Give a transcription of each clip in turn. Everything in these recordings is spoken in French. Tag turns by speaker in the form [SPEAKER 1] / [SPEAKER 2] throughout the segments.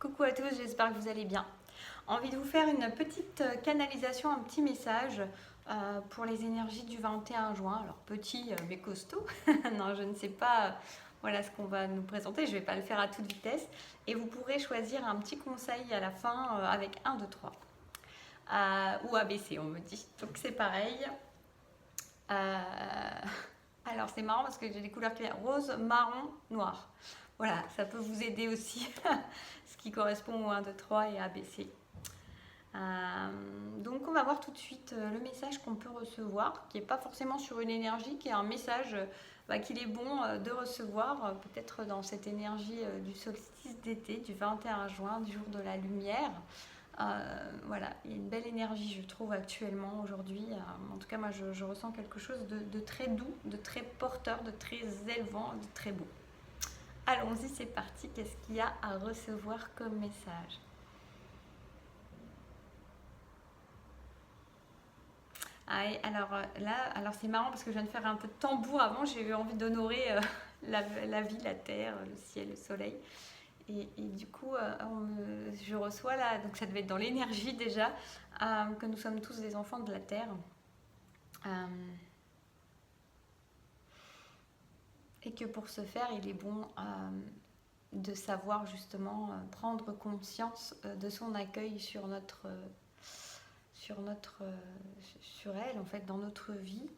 [SPEAKER 1] Coucou à tous, j'espère que vous allez bien. Envie de vous faire une petite canalisation, un petit message pour les énergies du 21 juin. Alors petit mais costaud, non je ne sais pas voilà ce qu'on va nous présenter, je ne vais pas le faire à toute vitesse. Et vous pourrez choisir un petit conseil à la fin avec 1, 2, 3. Ou ABC on me dit, donc c'est pareil. Alors c'est marrant parce que j'ai des couleurs claires, rose, marron, noir. Voilà, ça peut vous aider aussi, ce qui correspond au 1, 2, 3 et ABC. Donc on va voir tout de suite le message qu'on peut recevoir, qui n'est pas forcément sur une énergie, qui est un message qu'il est bon de recevoir, peut-être dans cette énergie du solstice d'été, du 21 juin, du jour de la lumière. Voilà, il y a une belle énergie, je trouve, actuellement, aujourd'hui. En tout cas, moi, je ressens quelque chose de très doux, de très porteur, de très élevant, de très beau. Allons-y, c'est parti. Qu'est-ce qu'il y a à recevoir comme message? Alors là, c'est marrant parce que je viens de faire un peu de tambour avant. J'ai eu envie d'honorer la vie, la terre, le ciel, le soleil. Et du coup, je reçois là, donc ça devait être dans l'énergie déjà, que nous sommes tous des enfants de la terre. Et que pour ce faire, il est bon de savoir justement prendre conscience de son accueil sur elle, en fait, dans notre vie,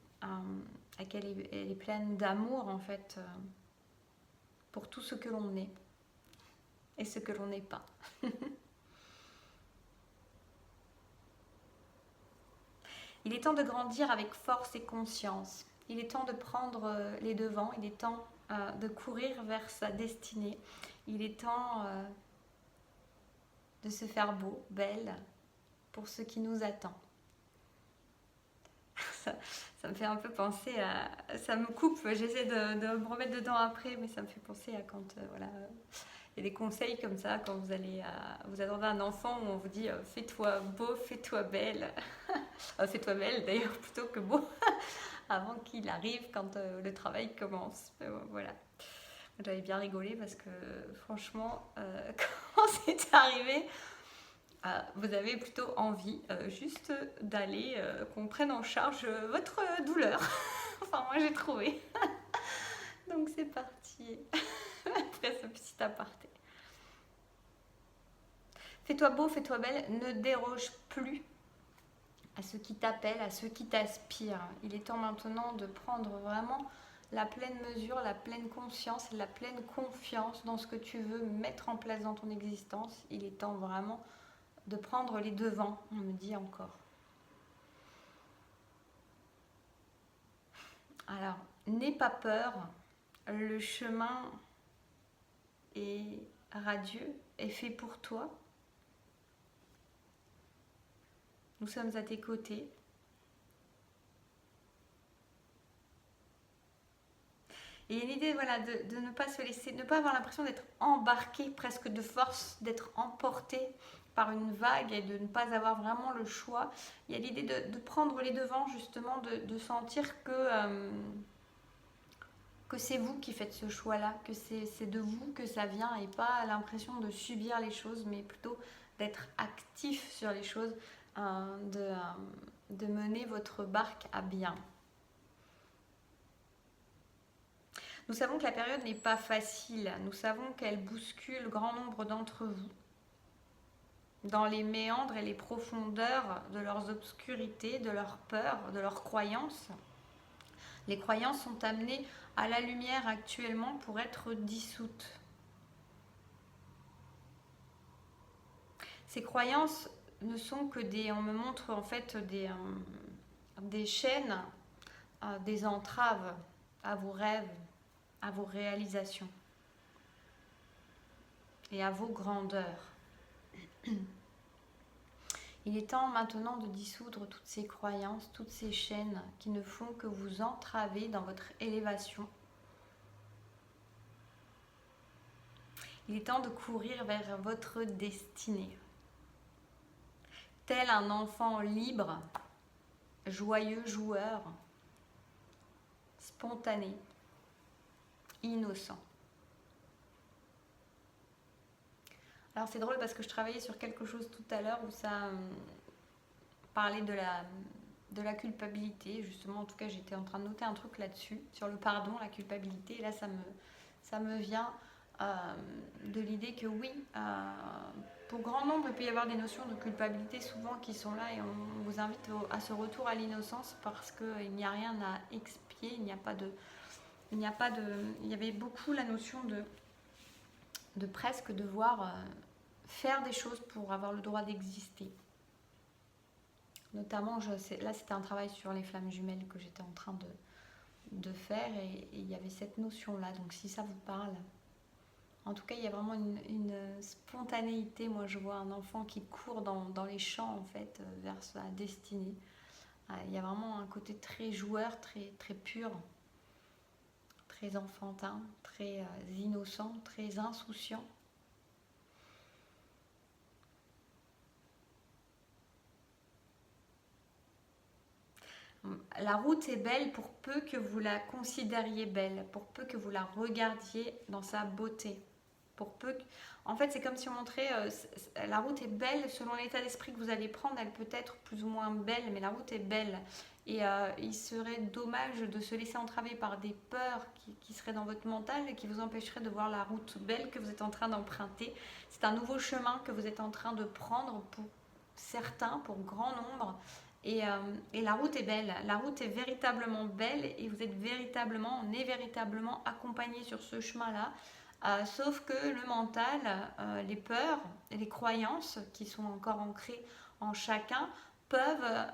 [SPEAKER 1] qu'elle est pleine d'amour, en fait, pour tout ce que l'on est et ce que l'on n'est pas. Il est temps de grandir avec force et conscience. Il est temps de prendre les devants. Il est temps de courir vers sa destinée. Il est temps de se faire beau, belle, pour ce qui nous attend. Ça me fait un peu penser à... Ça me coupe, j'essaie de me remettre dedans après, mais ça me fait penser à quand... voilà, il y a des conseils comme ça quand vous allez vous attendez un enfant où on vous dit fais-toi beau, fais-toi belle. Fais-toi belle d'ailleurs plutôt que beau avant qu'il arrive quand le travail commence. Voilà. J'avais bien rigolé parce que franchement, quand c'est arrivé, vous avez plutôt envie juste d'aller, qu'on prenne en charge votre douleur. Enfin, moi j'ai trouvé. Donc c'est parti. Après ce petit aparté. Fais-toi beau, fais-toi belle, ne déroge plus à ceux qui t'appellent, à ceux qui t'aspirent. Il est temps maintenant de prendre vraiment la pleine mesure, la pleine conscience, la pleine confiance dans ce que tu veux mettre en place dans ton existence. Il est temps vraiment de prendre les devants, on me dit encore. Alors, n'aie pas peur, le chemin est radieux, est fait pour toi. Nous sommes à tes côtés. Et l'idée, voilà, de ne pas se laisser, ne pas avoir l'impression d'être embarqué presque de force, d'être emporté par une vague et de ne pas avoir vraiment le choix. Il y a l'idée de prendre les devants, justement, de sentir que c'est vous qui faites ce choix-là, que c'est de vous que ça vient et pas l'impression de subir les choses, mais plutôt d'être actif sur les choses, de mener votre barque à bien. Nous savons que la période n'est pas facile, nous savons qu'elle bouscule grand nombre d'entre vous dans les méandres et les profondeurs de leurs obscurités, de leurs peurs, de leurs croyances. Les croyances sont amenées à la lumière actuellement pour être dissoutes. Ces croyances ne sont que on me montre en fait des chaînes, des entraves à vos rêves, à vos réalisations et à vos grandeurs. Il est temps maintenant de dissoudre toutes ces croyances, toutes ces chaînes qui ne font que vous entraver dans votre élévation. Il est temps de courir vers votre destinée. Tel un enfant libre, joyeux joueur, spontané, innocent. Alors c'est drôle parce que je travaillais sur quelque chose tout à l'heure où ça parlait de la culpabilité. Justement, en tout cas, j'étais en train de noter un truc là-dessus, sur le pardon, la culpabilité. Et là, ça me vient de l'idée que oui, pour grand nombre, il peut y avoir des notions de culpabilité souvent qui sont là et on vous invite à ce retour à l'innocence parce qu'il n'y a rien à expier, il y avait beaucoup la notion de presque devoir faire des choses pour avoir le droit d'exister. Notamment, là c'était un travail sur les flammes jumelles que j'étais en train de faire et il y avait cette notion-là. Donc si ça vous parle, en tout cas il y a vraiment une spontanéité. Moi je vois un enfant qui court dans les champs en fait vers sa destinée. Il y a vraiment un côté très joueur, très, très pur, très enfantin, très innocent, très insouciant. La route est belle pour peu que vous la considériez belle, pour peu que vous la regardiez dans sa beauté. Pour peu que... En fait, c'est comme si on montrait la route est belle selon l'état d'esprit que vous allez prendre. Elle peut être plus ou moins belle, mais la route est belle. Et il serait dommage de se laisser entraver par des peurs qui seraient dans votre mental et qui vous empêcheraient de voir la route belle que vous êtes en train d'emprunter. C'est un nouveau chemin que vous êtes en train de prendre pour certains, pour grand nombre. Et la route est belle, la route est véritablement belle et vous êtes véritablement, on est véritablement accompagné sur ce chemin-là. Sauf que le mental, les peurs et les croyances qui sont encore ancrées en chacun peuvent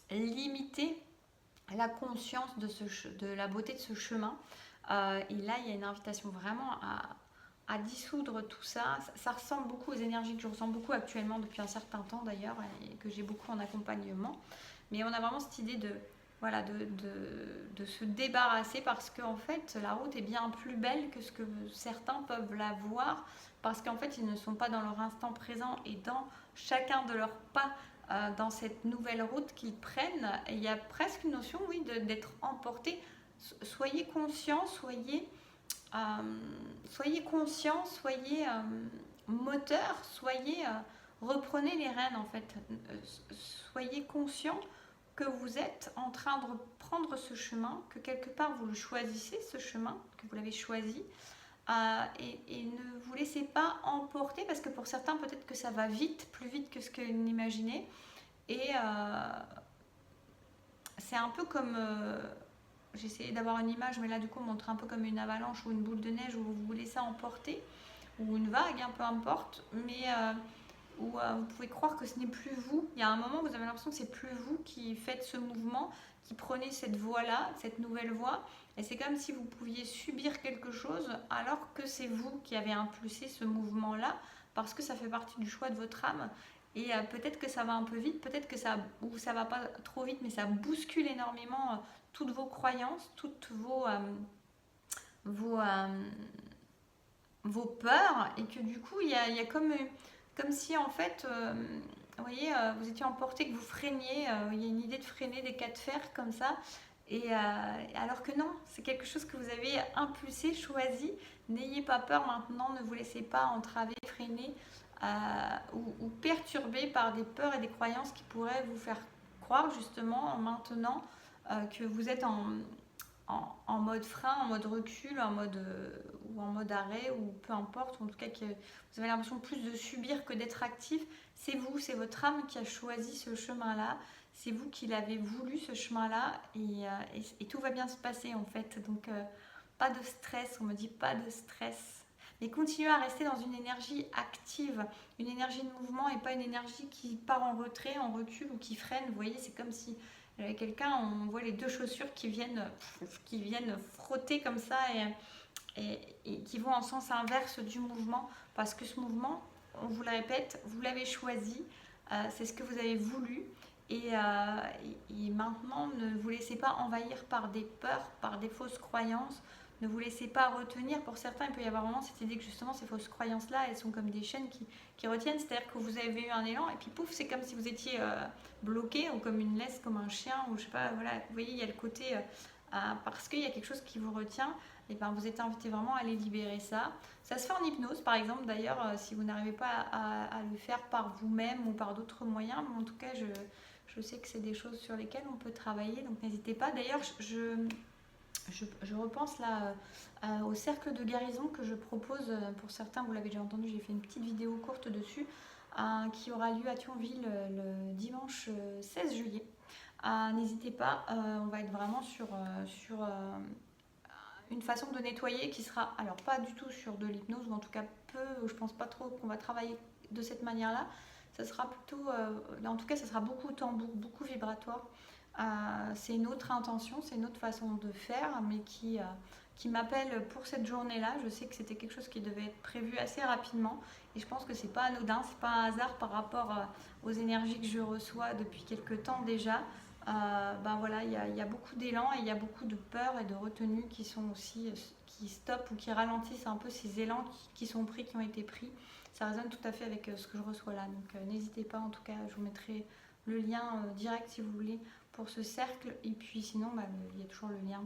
[SPEAKER 1] limiter la conscience de la beauté de ce chemin. Et là, il y a une invitation vraiment à dissoudre tout ça. Ça ressemble beaucoup aux énergies que je ressens beaucoup actuellement depuis un certain temps d'ailleurs et que j'ai beaucoup en accompagnement. Mais on a vraiment cette idée de se débarrasser parce qu'en fait la route est bien plus belle que ce que certains peuvent la voir parce qu'en fait ils ne sont pas dans leur instant présent et dans chacun de leurs pas dans cette nouvelle route qu'ils prennent. Et il y a presque une notion oui, d'être emporté. Soyez conscient, soyez conscient, soyez moteur, reprenez les rênes en fait. Soyez conscient que vous êtes en train de prendre ce chemin, que quelque part vous le choisissez ce chemin, que vous l'avez choisi, et ne vous laissez pas emporter parce que pour certains peut-être que ça va vite, plus vite que ce que vous n'imaginez, et c'est un peu comme j'ai essayé d'avoir une image, mais là du coup on montre un peu comme une avalanche ou une boule de neige où vous vous laissez emporter, ou une vague, peu importe, mais où vous pouvez croire que ce n'est plus vous. Il y a un moment où vous avez l'impression que c'est plus vous qui faites ce mouvement, qui prenez cette voie-là, cette nouvelle voie, et c'est comme si vous pouviez subir quelque chose alors que c'est vous qui avez impulsé ce mouvement-là, parce que ça fait partie du choix de votre âme. Et peut-être que ça va un peu vite, peut-être que ça va pas trop vite, mais ça bouscule énormément toutes vos croyances, toutes vos peurs, et que du coup il y a comme si en fait vous voyez vous étiez emporté, que vous freiniez, il y a une idée de freiner des cas de fer comme ça, et alors que non, c'est quelque chose que vous avez impulsé, choisi. N'ayez pas peur maintenant, ne vous laissez pas entraver, freiner ou perturber par des peurs et des croyances qui pourraient vous faire croire justement maintenant que vous êtes en mode frein, en mode recul, ou en mode arrêt, ou peu importe, ou en tout cas que vous avez l'impression plus de subir que d'être actif. C'est vous, c'est votre âme qui a choisi ce chemin-là, c'est vous qui l'avez voulu ce chemin-là, et tout va bien se passer en fait. Donc pas de stress, on me dit pas de stress. Mais continuez à rester dans une énergie active, une énergie de mouvement et pas une énergie qui part en retrait, en recul ou qui freine. Vous voyez, c'est comme si quelqu'un, on voit les deux chaussures qui viennent frotter comme ça et qui vont en sens inverse du mouvement, parce que ce mouvement, on vous le répète, vous l'avez choisi, c'est ce que vous avez voulu, et maintenant ne vous laissez pas envahir par des peurs, par des fausses croyances. Ne vous laissez pas retenir. Pour certains, il peut y avoir vraiment cette idée que justement ces fausses croyances-là, elles sont comme des chaînes qui retiennent. C'est-à-dire que vous avez eu un élan et puis pouf, c'est comme si vous étiez bloqué, ou comme une laisse, comme un chien, ou je sais pas, voilà. Vous voyez, il y a le côté, parce qu'il y a quelque chose qui vous retient. et ben vous êtes invité vraiment à aller libérer ça. Ça se fait en hypnose par exemple, d'ailleurs si vous n'arrivez pas à le faire par vous-même ou par d'autres moyens, mais en tout cas je sais que c'est des choses sur lesquelles on peut travailler, donc n'hésitez pas. D'ailleurs je repense là au cercle de guérison que je propose pour certains, vous l'avez déjà entendu, j'ai fait une petite vidéo courte dessus, qui aura lieu à Thionville le dimanche 16 juillet. N'hésitez pas, on va être vraiment sur une façon de nettoyer qui sera, alors pas du tout sur de l'hypnose, ou en tout cas peu, je pense pas trop qu'on va travailler de cette manière-là. Ça sera plutôt, en tout cas, ça sera beaucoup tambour, beaucoup vibratoire. C'est une autre intention, c'est une autre façon de faire, mais qui m'appelle pour cette journée-là. Je sais que c'était quelque chose qui devait être prévu assez rapidement, et je pense que c'est pas anodin, c'est pas un hasard par rapport aux énergies que je reçois depuis quelques temps déjà. Ben voilà, il y a beaucoup d'élan et il y a beaucoup de peur et de retenue qui sont aussi, qui stoppent ou qui ralentissent un peu ces élans qui sont pris, qui ont été pris. Ça résonne tout à fait avec ce que je reçois là, donc n'hésitez pas, en tout cas je vous mettrai le lien direct si vous voulez pour ce cercle, et puis sinon bah, il y a toujours le lien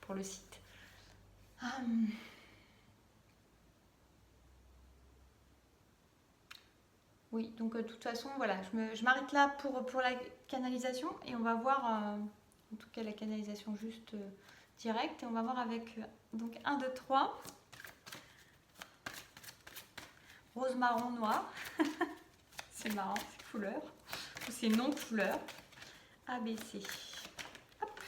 [SPEAKER 1] pour le site. Oui, donc de toute façon, voilà, je m'arrête là pour la canalisation, et on va voir, en tout cas la canalisation juste directe, et on va voir avec, donc 1, 2, 3, rose, marron, noir, c'est marrant, c'est couleur, ou c'est non couleur, ABC. Hop.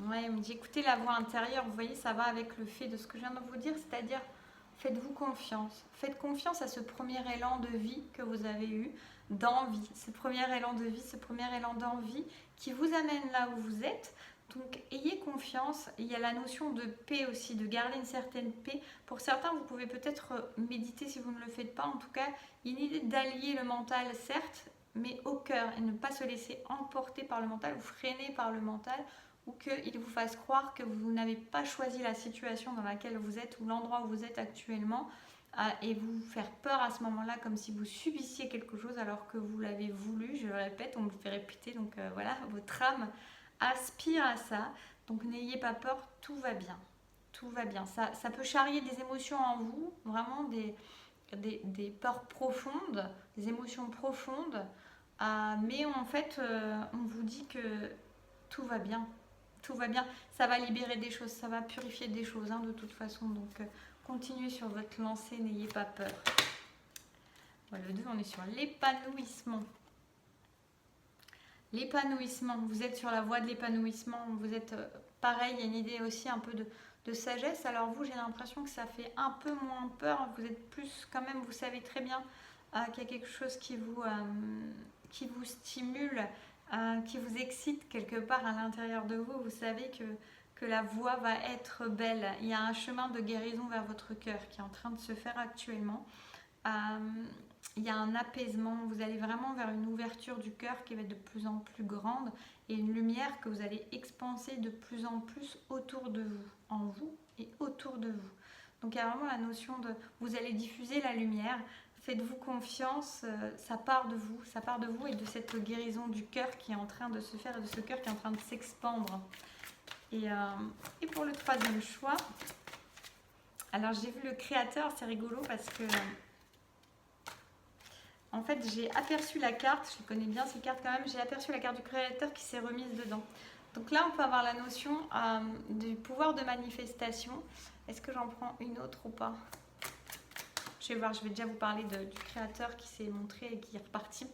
[SPEAKER 1] Ouais, on me dit écoutez la voix intérieure, vous voyez, ça va avec le fait de ce que je viens de vous dire, c'est-à-dire faites-vous confiance. Faites confiance à ce premier élan de vie que vous avez eu, d'envie. Ce premier élan de vie, ce premier élan d'envie qui vous amène là où vous êtes. Donc ayez confiance. Il y a la notion de paix aussi, de garder une certaine paix. Pour certains, vous pouvez peut-être méditer si vous ne le faites pas. En tout cas, il y a une idée d'allier le mental, certes, mais au cœur, et ne pas se laisser emporter par le mental ou freiner par le mental, ou qu'il vous fasse croire que vous n'avez pas choisi la situation dans laquelle vous êtes ou l'endroit où vous êtes actuellement, et vous faire peur à ce moment-là comme si vous subissiez quelque chose alors que vous l'avez voulu. Je le répète, on me le fait répéter, donc voilà, votre âme aspire à ça, donc n'ayez pas peur, tout va bien. Tout va bien. Ça peut charrier des émotions en vous, vraiment des peurs profondes, des émotions profondes, mais en fait, on vous dit que tout va bien. Tout va bien, ça va libérer des choses, ça va purifier des choses de toute façon. Donc continuez sur votre lancée, n'ayez pas peur. Voilà, le 2, on est sur l'épanouissement. L'épanouissement, vous êtes sur la voie de l'épanouissement, vous êtes pareil, il y a une idée aussi un peu de sagesse. Alors vous, j'ai l'impression que ça fait un peu moins peur, vous êtes plus quand même, vous savez très bien qu'il y a quelque chose qui vous stimule, qui vous excite quelque part à l'intérieur de vous. Vous savez que la voie va être belle. Il y a un chemin de guérison vers votre cœur qui est en train de se faire actuellement. Il y a un apaisement. Vous allez vraiment vers une ouverture du cœur qui va être de plus en plus grande, et une lumière que vous allez expanser de plus en plus autour de vous, en vous et autour de vous. Donc il y a vraiment la notion de vous allez diffuser la lumière. Faites-vous confiance, ça part de vous, et de cette guérison du cœur qui est en train de se faire, et de ce cœur qui est en train de s'expandre. Et pour le 3e choix, alors j'ai vu le créateur, c'est rigolo parce que en fait j'ai aperçu la carte, je connais bien ces cartes quand même, j'ai aperçu la carte du créateur qui s'est remise dedans. Donc là on peut avoir la notion du pouvoir de manifestation. Est-ce que j'en prends une autre ou pas ? Je vais voir, je vais déjà vous parler du créateur qui s'est montré et qui est reparti.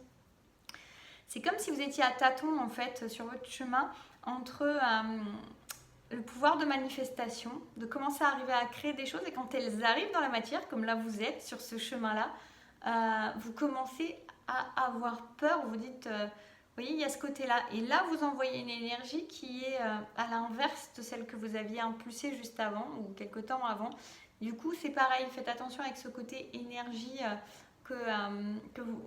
[SPEAKER 1] C'est comme si vous étiez à tâtons en fait sur votre chemin entre le pouvoir de manifestation, de commencer à arriver à créer des choses, et quand elles arrivent dans la matière, comme là vous êtes sur ce chemin-là, vous commencez à avoir peur, vous dites, vous voyez, il y a ce côté-là, et là vous envoyez une énergie qui est à l'inverse de celle que vous aviez impulsée juste avant, ou quelque temps avant. Du coup, c'est pareil, faites attention avec ce côté énergie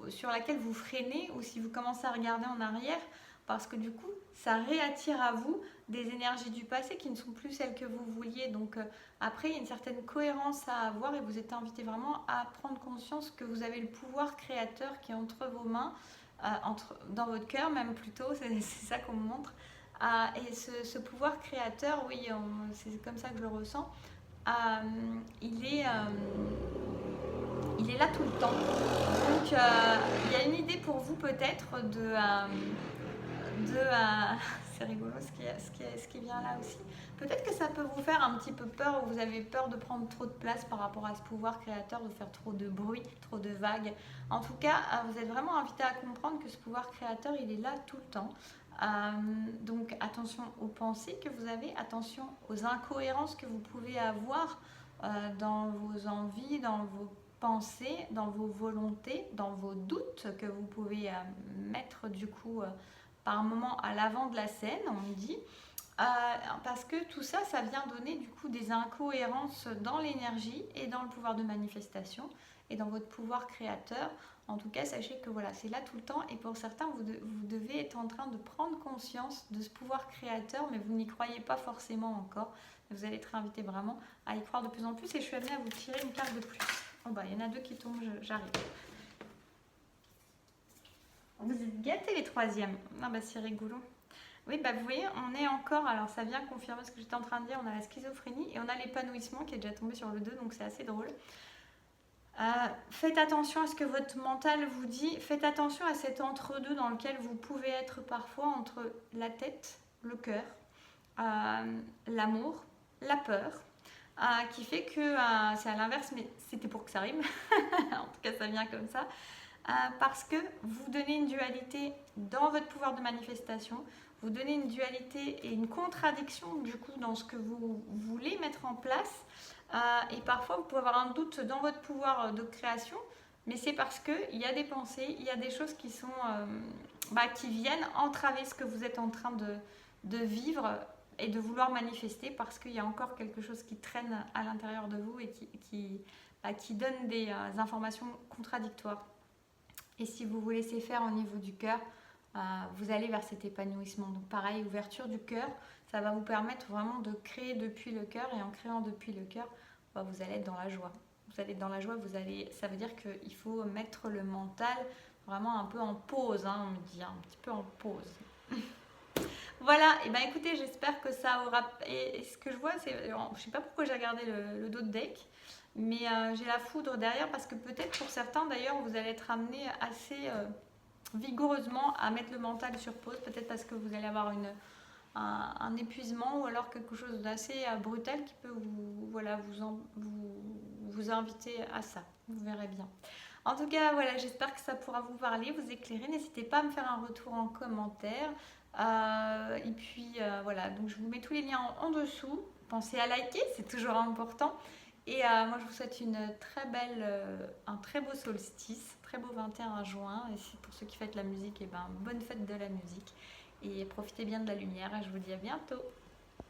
[SPEAKER 1] sur laquelle vous freinez, ou si vous commencez à regarder en arrière, parce que du coup, ça réattire à vous des énergies du passé qui ne sont plus celles que vous vouliez. Donc après, il y a une certaine cohérence à avoir, et vous êtes invité vraiment à prendre conscience que vous avez le pouvoir créateur qui est entre vos mains, dans votre cœur même plutôt, c'est ça qu'on me montre. Et ce pouvoir créateur, oui, c'est comme ça que je le ressens, il est là tout le temps. Donc, il y a une idée pour vous peut-être c'est rigolo ce qui vient là aussi. Peut-être que ça peut vous faire un petit peu peur, ou vous avez peur de prendre trop de place par rapport à ce pouvoir créateur, de faire trop de bruit, trop de vagues. En tout cas, vous êtes vraiment invité à comprendre que ce pouvoir créateur, il est là tout le temps. Donc attention aux pensées que vous avez, attention aux incohérences que vous pouvez avoir dans vos envies, dans vos pensées, dans vos volontés, dans vos doutes que vous pouvez mettre du coup par moment à l'avant de la scène, on me dit. Parce que tout ça, ça vient donner du coup des incohérences dans l'énergie et dans le pouvoir de manifestation et dans votre pouvoir créateur. En tout cas, sachez que voilà, c'est là tout le temps, et pour certains, vous devez être en train de prendre conscience de ce pouvoir créateur, mais vous n'y croyez pas forcément encore. Vous allez être invité vraiment à y croire de plus en plus, et je suis amenée à vous tirer une carte de plus. Oh bah, il y en a deux qui tombent, j'arrive. Vous êtes gâtés les troisièmes. Ah bah, c'est rigolo. Oui, bah vous voyez, on est encore, alors ça vient confirmer ce que j'étais en train de dire, on a la schizophrénie et on a l'épanouissement qui est déjà tombé sur le 2, donc c'est assez drôle. Faites attention à ce que votre mental vous dit, faites attention à cet entre-deux dans lequel vous pouvez être parfois entre la tête, le cœur, l'amour, la peur, qui fait que c'est à l'inverse, mais c'était pour que ça rime, en tout cas ça vient comme ça. Parce que vous donnez une dualité dans votre pouvoir de manifestation, vous donnez une dualité et une contradiction du coup dans ce que vous voulez mettre en place, et parfois vous pouvez avoir un doute dans votre pouvoir de création, mais c'est parce qu'il y a des pensées, il y a des choses qui sont qui viennent entraver ce que vous êtes en train de vivre et de vouloir manifester, parce qu'il y a encore quelque chose qui traîne à l'intérieur de vous et qui donne des informations contradictoires. Et si vous vous laissez faire au niveau du cœur, vous allez vers cet épanouissement. Donc pareil, ouverture du cœur, ça va vous permettre vraiment de créer depuis le cœur. Et en créant depuis le cœur, vous allez être dans la joie. Vous allez être dans la joie, ça veut dire qu'il faut mettre le mental vraiment un peu en pause, hein, on me dit, un petit peu en pause. Voilà, et ben écoutez, j'espère que ça aura... Et ce que je vois, c'est... Je sais pas pourquoi j'ai regardé le dos de deck, mais j'ai la foudre derrière, parce que peut-être pour certains d'ailleurs, vous allez être amené assez vigoureusement à mettre le mental sur pause, peut-être parce que vous allez avoir un épuisement, ou alors quelque chose d'assez brutal qui peut vous inviter à ça. Vous verrez bien. En tout cas, voilà, j'espère que ça pourra vous parler, vous éclairer. N'hésitez pas à me faire un retour en commentaire. Et puis voilà, donc je vous mets tous les liens en dessous. Pensez à liker, c'est toujours important. Et moi, je vous souhaite un très beau solstice, très beau 21 juin. Et pour ceux qui fêtent la musique, et bonne fête de la musique. Et profitez bien de la lumière. Et je vous dis à bientôt.